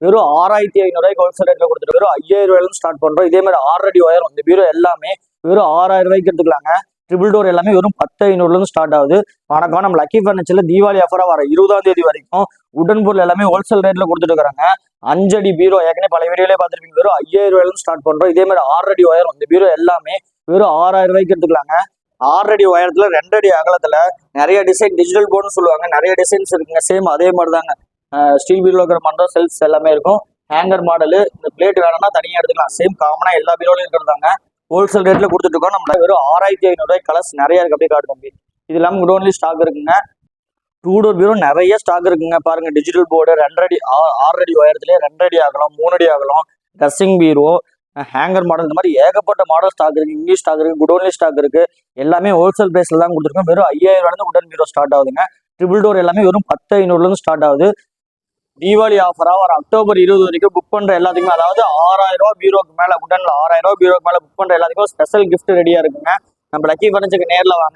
வெறும் 6500 ஹோல்சேல் ரேட்ல கொடுத்துட்டு வெறும் 5000 ரூபாயிலும் ஸ்டார்ட் பண்றோம். இதே மாதிரி 6 அடி ஒயர் இந்த பீரோ எல்லாமே வெறும் 6000 ரூபாய்க்கு எடுத்துக்கலாங்க. ட்ரிபிள் டோர் எல்லாமே வெறும் 10,500 ஸ்டார்ட் ஆகுது. வணக்கம், நம்ம லக்கி ஃபர்னிச்சர்ல தீபாவளி ஆஃபரா வர 20ஆம் தேதி வரைக்கும் உடன் பொருள் எல்லாமே ஹோல்சேல் ரேட்ல கொடுத்துட்டு இருக்காங்க. 5 அடி பீரோ ஏற்கனவே பல வீடியோலயே பார்த்துருப்பீங்க. வெறும் 5000 ரூபாயிலும் ஸ்டார்ட் பண்றோம். இதே மாதிரி 6 அடி ஒயர் இந்த பீரோ எல்லாமே வெறும் 6000 ரூபாய்க்கு எடுத்துக்கலாங்க. 6 அடி உயரத்துல 2 அடி அகலத்துல நிறைய டிசைன் டிஜிட்டல் போர்டுன்னு சொல்லுவாங்க. நிறைய டிசைன்ஸ் இருக்குங்க. சேம் அதே மாதிரி தாங்க. ஸ்டீல் பீரோல இருக்கிற மண்டோ செல்ஃப்ஸ் எல்லாமே இருக்கும். ஹேங்கர் மாடலு, இந்த பிளேட் வேணும்னா தனியாக எடுத்துக்கலாம். சேம் காமனா எல்லா பீரோலையும் இருக்கிறதாங்க. ஹோல்சேல் ரேட்ல கொடுத்துட்டு இருக்கோம். நம்மள வெறும் 6500 ரூபாய் கலர்ஸ் நிறைய இருக்கு. அப்படியே காட்டு தம்பி. இது இல்லாமல் குடோன்லி ஸ்டாக் இருக்குங்க. 2 டோர் பீரோ நிறைய ஸ்டாக் இருக்குங்க. பாருங்க, டிஜிட்டல் போர்டு 2 அடி 6 அடி உயரத்துலேயே 2 அடி ஆகலாம், 3 அடி ஆகலாம், ட்ரெஸ்ஸிங் பீரோ, ஹேங்கர் மாடல், இந்த மாதிரி ஏகப்பட்ட மாடல் ஸ்டாக் இருக்கு. இங்கிலீஷ் ஸ்டாக் இருக்கு, குடோன்லி ஸ்டாக் இருக்கு. எல்லாமே ஹோல்சேல் பிரைஸ்ல தான் கொடுத்துருக்கோம். வெறும் 5000 ரூபாய் உடன் பீரோ ஸ்டார்ட் ஆகுதுங்க. ட்ரிபிள் டோர் எல்லாமே வெறும் 10,500 ஸ்டார்ட் ஆகுது. தீபாவளி ஆஃபரா வர அக்டோபர் 20 வரைக்கும் புக் பண்ற எல்லாத்துக்குமே, அதாவது 6000 ரூபாய் பீரோக்கு மேல உடன்ல 6000 ரூபாய் பீரோக்கு மேல புக் பண்ற எல்லாத்துக்கும் ஸ்பெஷல் கிஃப்ட் ரெடியா இருக்குங்க. நம்ம லக்கி ஃபர்னிச்சருக்கு நேர்ல வாங்க.